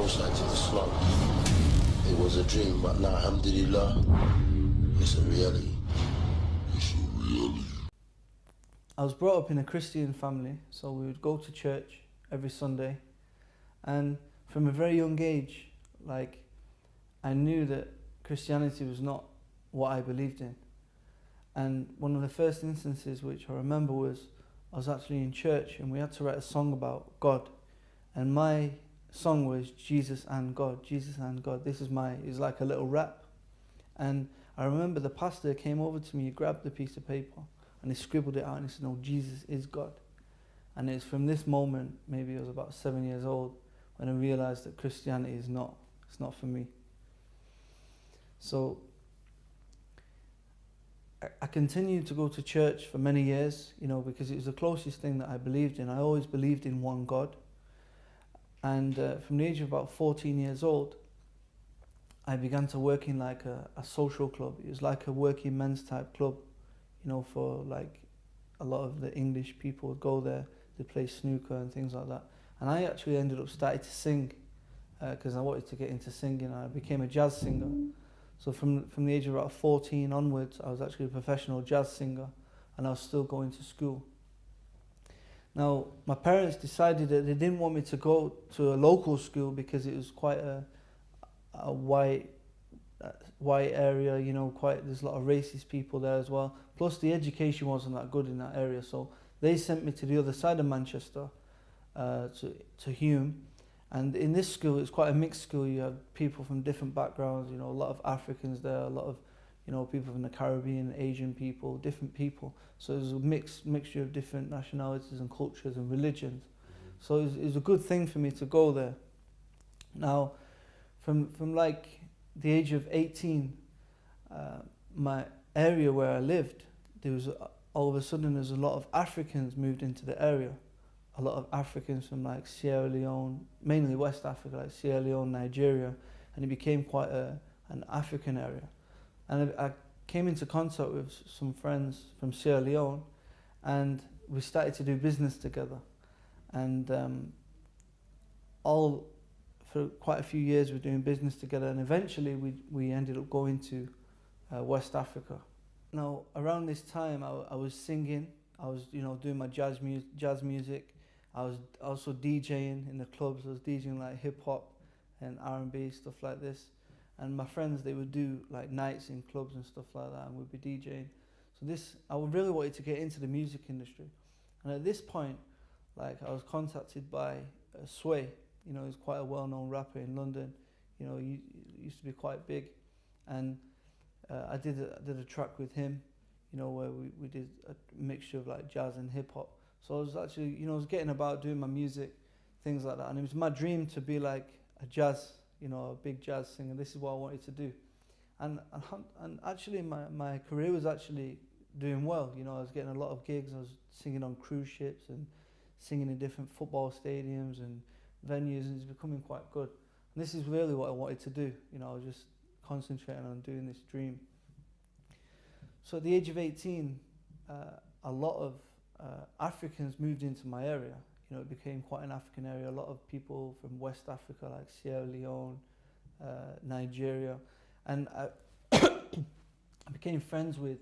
coastline to the slum. It was a dream, but now, alhamdulillah, it's a reality. I was brought up in a Christian family, so we would go to church every Sunday, and from a very young age, like, I knew that Christianity was not what I believed in. And one of the first instances which I remember was I was actually in church and we had to write a song about God, and my song was Jesus and God, Jesus and God. It was like a little rap. And I remember the pastor came over to me, he grabbed the piece of paper and he scribbled it out and he said, "No, Jesus is God." And it's from this moment, maybe I was about 7 years old, when I realised that Christianity it's not for me. So I continued to go to church for many years, because it was the closest thing that I believed in. I always believed in one God. And from the age of about 14 years old, I began to work in like a social club. It was like a working men's type club, for like a lot of the English people would go there, they play snooker and things like that. And I actually ended up starting to sing because I wanted to get into singing. I became a jazz singer. So from the age of about 14 onwards, I was actually a professional jazz singer, and I was still going to school. Now, my parents decided that they didn't want me to go to a local school because it was quite a white area, there's a lot of racist people there as well. Plus the education wasn't that good in that area, so they sent me to the other side of Manchester, to Hume. And in this school, it's quite a mixed school. You have people from different backgrounds, a lot of Africans there, a lot of, people from the Caribbean, Asian people, different people. So there's a mixture of different nationalities and cultures and religions. So it was a good thing for me to go there. Now, from like the age of 18, my area where I lived, all of a sudden there's a lot of Africans moved into the area. A lot of Africans from like Sierra Leone, mainly West Africa, like Sierra Leone, Nigeria, and it became quite an African area. And I came into contact with some friends from Sierra Leone, and we started to do business together. And for quite a few years we were doing business together, and eventually we ended up going to West Africa. Now, around this time I was singing, I was doing my jazz music. I was also DJing in the clubs. I was DJing like hip hop and R&B, stuff like this. And my friends, they would do like nights in clubs and stuff like that, and we'd be DJing. So I really wanted to get into the music industry. And at this point, like, I was contacted by Sway. He's quite a well-known rapper in London. He used to be quite big. And I did a track with him, where we did a mixture of like jazz and hip hop. So I was actually, I was getting about doing my music, things like that. And it was my dream to be like a jazz, a big jazz singer. This is what I wanted to do. And actually my career was actually doing well. I was getting a lot of gigs. I was singing on cruise ships and singing in different football stadiums and venues, and it's becoming quite good. And this is really what I wanted to do. I was just concentrating on doing this dream. So at the age of 18, a lot of Africans moved into my area. It became quite an African area. A lot of people from West Africa, like Sierra Leone, Nigeria, and I became friends with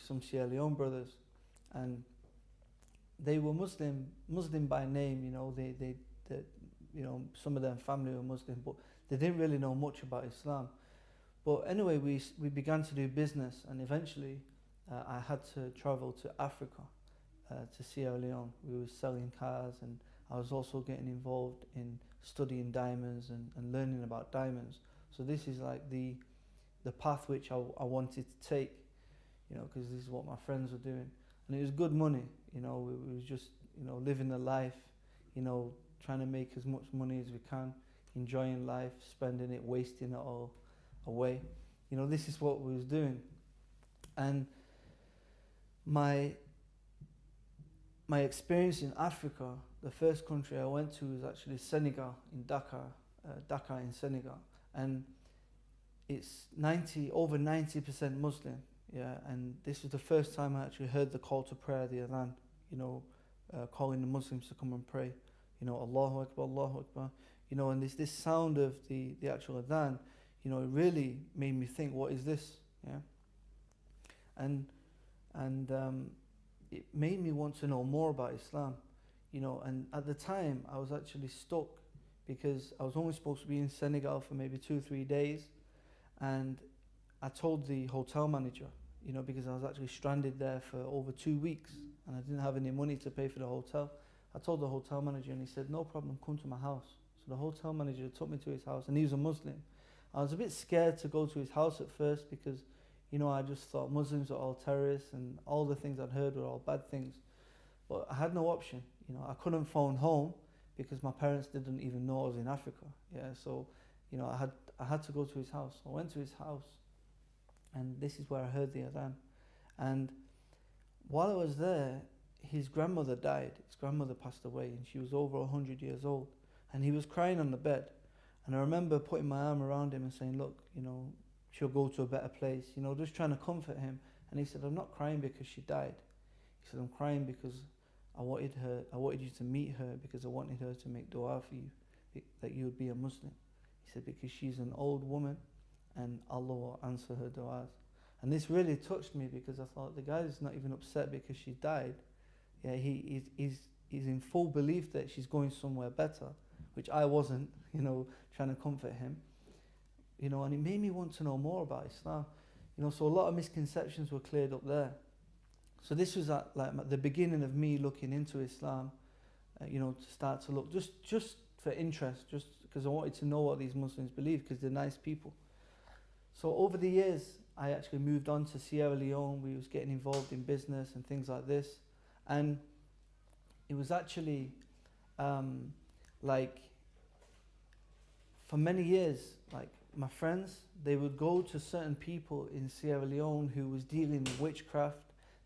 some Sierra Leone brothers, and they were Muslim by name. They some of their family were Muslim, but they didn't really know much about Islam. But anyway, we began to do business, and eventually I had to travel to Africa, to Sierra Leone. We were selling cars, and I was also getting involved in studying diamonds and learning about diamonds. So this is like the path which I wanted to take, because this is what my friends were doing. And it was good money, it was just, living the life, trying to make as much money as we can, enjoying life, spending it, wasting it all away. This is what we was doing. And my experience in Africa, the first country I went to was actually Senegal, in Dakar in Senegal. And it's over 90% Muslim, yeah. And this was the first time I actually heard the call to prayer, the adhan, calling the Muslims to come and pray. Allahu Akbar, you know, and this sound of the actual adhan, you know, it really made me think, what is this? Yeah, and it made me want to know more about Islam, you know. And at the time, I was actually stuck because I was only supposed to be in Senegal for maybe 2 or 3 days, and I told the hotel manager, you know, because I was actually stranded there for over 2 weeks and I didn't have any money to pay for the hotel. I told the hotel manager and he said, no problem, come to my house. So the hotel manager took me to his house, and he was a Muslim. I was a bit scared to go to his house at first because, you know, I just thought Muslims are all terrorists and all the things I'd heard were all bad things. But I had no option, you know. I couldn't phone home because my parents didn't even know I was in Africa. Yeah, so, you know, I had to go to his house. I went to his house, and this is where I heard the adhan. And while I was there, his grandmother died. His grandmother passed away, and she was over 100 years old. And he was crying on the bed. And I remember putting my arm around him and saying, look, you know, she'll go to a better place, you know, just trying to comfort him. And he said, I'm not crying because she died. He said, I'm crying because I wanted you to meet her, because I wanted her to make dua for you, that you would be a Muslim. He said, because she's an old woman and Allah will answer her du'as. And this really touched me because I thought, the guy's not even upset because she died. Yeah, he's in full belief that she's going somewhere better, which I wasn't, you know, trying to comfort him. You know, and it made me want to know more about Islam. You know, so a lot of misconceptions were cleared up there. So this was at the beginning of me looking into Islam, you know, to start to look just for interest, just because I wanted to know what these Muslims believe, because they're nice people. So over the years, I actually moved on to Sierra Leone. We was getting involved in business and things like this, and it was actually like for many years, like my friends, they would go to certain people in Sierra Leone who was dealing with witchcraft.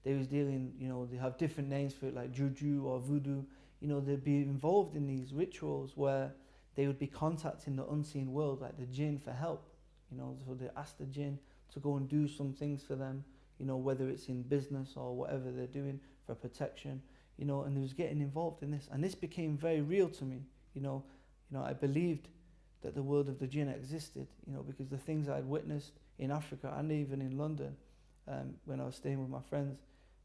They was dealing, you know, they have different names for it, like juju or voodoo. You know, they'd be involved in these rituals where they would be contacting the unseen world, like the jinn, for help. You know, so they ask the jinn to go and do some things for them, you know, whether it's in business or whatever they're doing for protection, you know, and they was getting involved in this. And this became very real to me, you know, I believed that the world of the jinn existed, you know, because the things I'd witnessed in Africa and even in London, when I was staying with my friends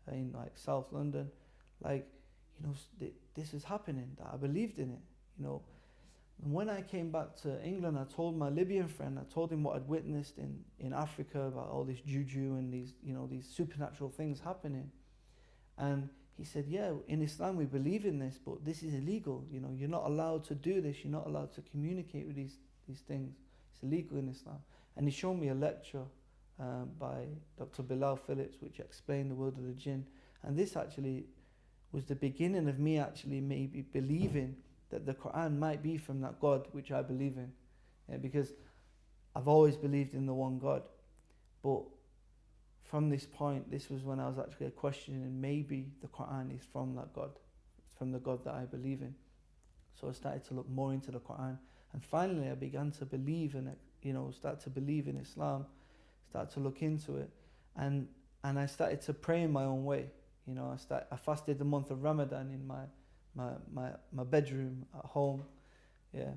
in like South London, like, you know, this is happening, that I believed in it, you know. And when I came back to England, I told my Libyan friend, I told him what I'd witnessed in Africa about all this juju and these, you know, these supernatural things happening. And he said, yeah, in Islam we believe in this, but this is illegal. You know, you're not allowed to do this. You're not allowed to communicate with these things. It's illegal in Islam. And he showed me a lecture by Dr. Bilal Phillips, which explained the world of the jinn. And this actually was the beginning of me actually maybe believing that the Quran might be from that God which I believe in. Yeah, because I've always believed in the one God. But from this point, this was when I was actually questioning maybe the Quran is from that God. It's from the God that I believe in. So I started to look more into the Quran. And finally I began to believe in it, you know, start to believe in Islam, start to look into it. And I started to pray in my own way. You know, I fasted the month of Ramadan in my bedroom at home. Yeah.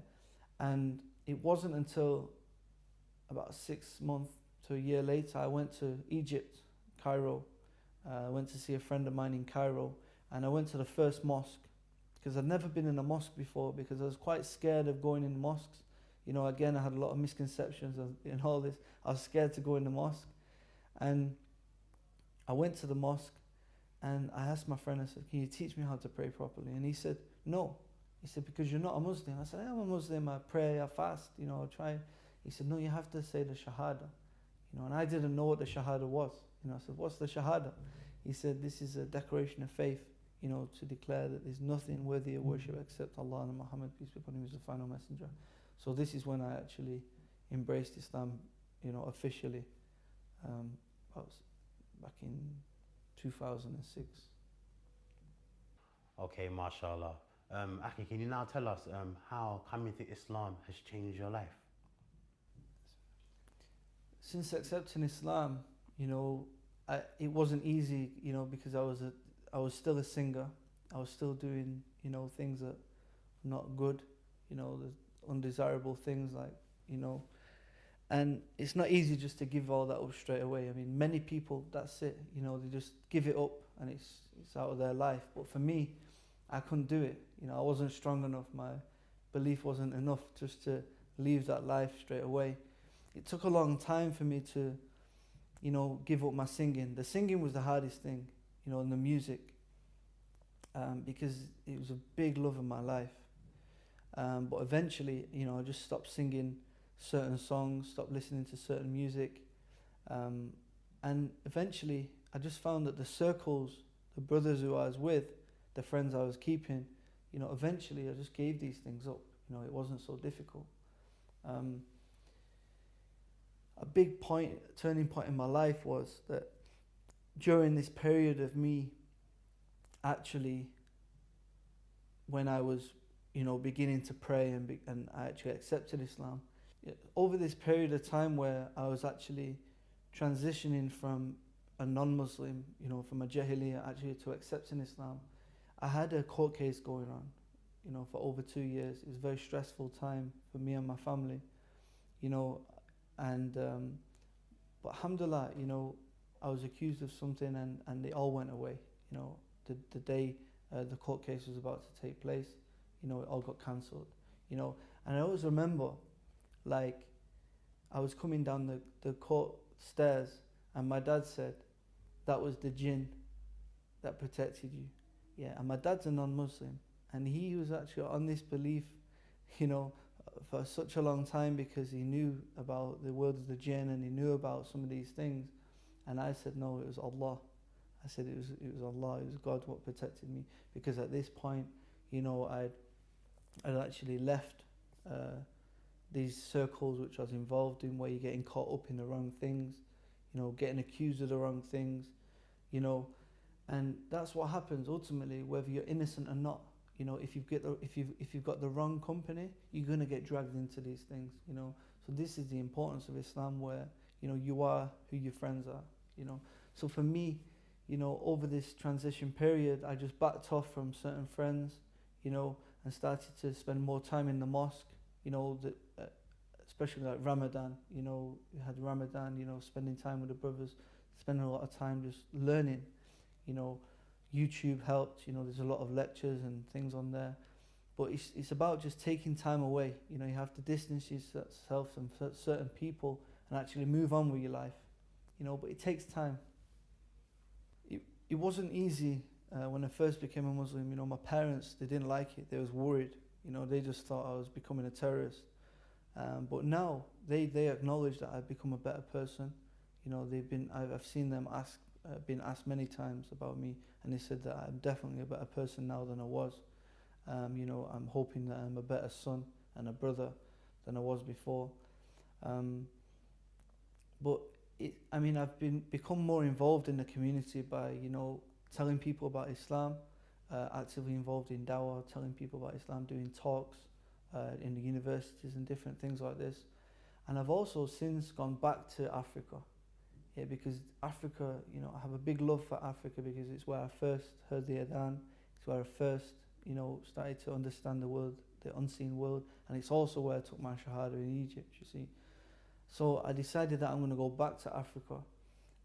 And it wasn't until about 6 months to a year later, I went to Egypt, Cairo. I went to see a friend of mine in Cairo, and I went to the first mosque because I'd never been in a mosque before, because I was quite scared of going in mosques. You know, again, I had a lot of misconceptions in all this. I was scared to go in the mosque. And I went to the mosque and I asked my friend, I said, can you teach me how to pray properly? And he said, no. He said, because you're not a Muslim. I said, I am a Muslim, I pray, I fast, you know, I try. He said, no, you have to say the Shahada. You know, and I didn't know what the Shahada was. You know, I said, what's the Shahada? He said, this is a declaration of faith, you know, to declare that there's nothing worthy of worship except Allah, and Muhammad, peace be upon him, is the final messenger. So this is when I actually embraced Islam, you know, officially. Back in 2006. Okay, mashallah. Aki, can you now tell us how coming to Islam has changed your life? Since accepting Islam, you know, it wasn't easy, you know, because I was still a singer. I was still doing, you know, things that were not good. You know, undesirable things, like, you know. And it's not easy just to give all that up straight away. I mean, many people, that's it, you know, they just give it up and it's out of their life. But for me, I couldn't do it. You know, I wasn't strong enough. My belief wasn't enough just to leave that life straight away. It took a long time for me to, you know, give up my singing. The singing was the hardest thing, you know, and the music, because it was a big love of my life. But eventually, you know, I just stopped singing certain songs, stopped listening to certain music. And eventually, I just found that the circles, the brothers who I was with, the friends I was keeping, you know, eventually I just gave these things up. You know, it wasn't so difficult. A big turning point in my life was that during this period of me actually, when I was, you know, beginning to pray and I actually accepted Islam, over this period of time where I was actually transitioning from a non-Muslim, you know, from a Jahiliyyah actually to accepting Islam, I had a court case going on, you know, for over 2 years. It was a very stressful time for me and my family, you know, and but alhamdulillah, you know, I was accused of something and it all went away. You know, the day the court case was about to take place, you know, it all got cancelled, you know. And I always remember, like, I was coming down the court stairs and my dad said, that was the jinn that protected you. Yeah, and my dad's a non-Muslim and he was actually on this belief, you know, for such a long time because he knew about the world of the jinn and he knew about some of these things. And I said, no, it was Allah. I said it was Allah, it was God what protected me, because at this point, you know, I'd actually left these circles which I was involved in, where you're getting caught up in the wrong things, you know, getting accused of the wrong things, you know, and that's what happens ultimately, whether you're innocent or not. You know, if you've got the wrong company, you're gonna get dragged into these things, you know. So this is the importance of Islam, where, you know, you are who your friends are, you know. So for me, you know, over this transition period, I just backed off from certain friends, you know, and started to spend more time in the mosque, you know, especially like Ramadan, you know, we had Ramadan, you know, spending time with the brothers, spending a lot of time just learning, you know. YouTube helped, you know, there's a lot of lectures and things on there, but it's about just taking time away. You know, you have to distance yourself from certain people and actually move on with your life, you know, but it takes time. It wasn't easy when I first became a Muslim. You know, my parents, they didn't like it, they was worried, you know, they just thought I was becoming a terrorist. But now they acknowledge that I've become a better person. You know, I've seen them been asked many times about me, and they said that I'm definitely a better person now than I was. You know, I'm hoping that I'm a better son and a brother than I was before. But I've become more involved in the community by, you know, telling people about Islam, actively involved in dawah, telling people about Islam, doing talks in the universities and different things like this. And I've also since gone back to Africa. Yeah, because Africa, you know, I have a big love for Africa because it's where I first heard the Adhan. It's where I first, you know, started to understand the world, the unseen world, and it's also where I took my Shahada in Egypt, you see. So I decided that I'm going to go back to Africa,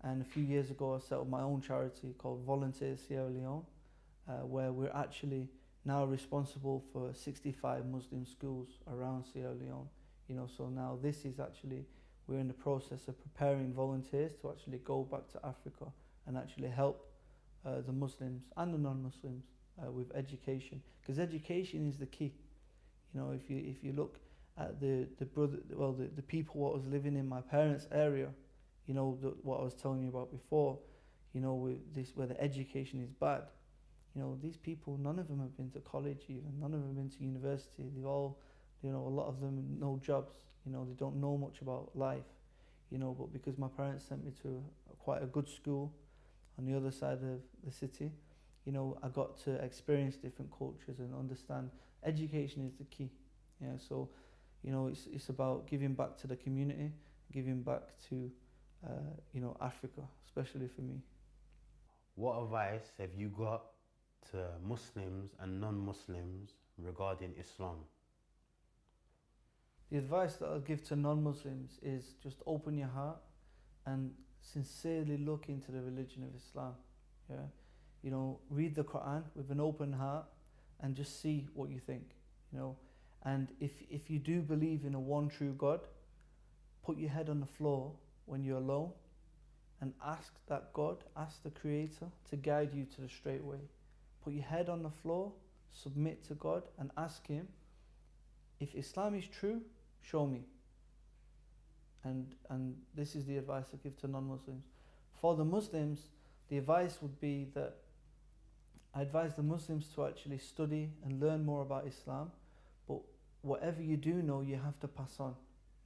and a few years ago I set up my own charity called Volunteers Sierra Leone, where we're actually now responsible for 65 Muslim schools around Sierra Leone. You know, so now this is actually, we're in the process of preparing volunteers to actually go back to Africa and actually help the Muslims and the non-Muslims with education, because education is the key. You know, if you look at the people what was living in my parents' area, you know, what I was telling you about before, you know, where the education is bad. You know, these people, none of them have been to college even, none of them have been to university. They've all, you know, a lot of them no jobs. You know, they don't know much about life, you know, but because my parents sent me to quite a good school on the other side of the city, you know, I got to experience different cultures and understand education is the key. Yeah, so, you know, it's about giving back to the community, giving back to, you know, Africa, especially for me. What advice have you got to Muslims and non-Muslims regarding Islam? The advice that I'll give to non-Muslims is just open your heart and sincerely look into the religion of Islam. Yeah, you know, read the Quran with an open heart and just see what you think. You know, and if you do believe in a one true God, put your head on the floor when you're alone and ask that God, ask the Creator to guide you to the straight way. Put your head on the floor, submit to God and ask Him, if Islam is true, show me. And this is the advice I give to non-Muslims. For the Muslims, the advice would be that I advise the Muslims to actually study and learn more about Islam, but whatever you do know, you have to pass on.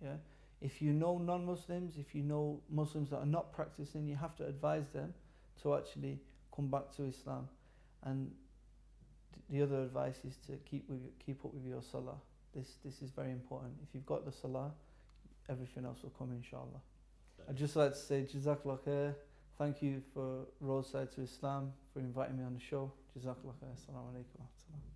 Yeah. If you know non-Muslims, if you know Muslims that are not practicing, you have to advise them to actually come back to Islam. And the other advice is to keep up with your salah. This is very important. If you've got the salah, everything else will come, inshallah. I'd just like to say Jazakallah khair. Thank you for Roadside to Islam for inviting me on the show. Jazakallah khair. Assalamu alaikum.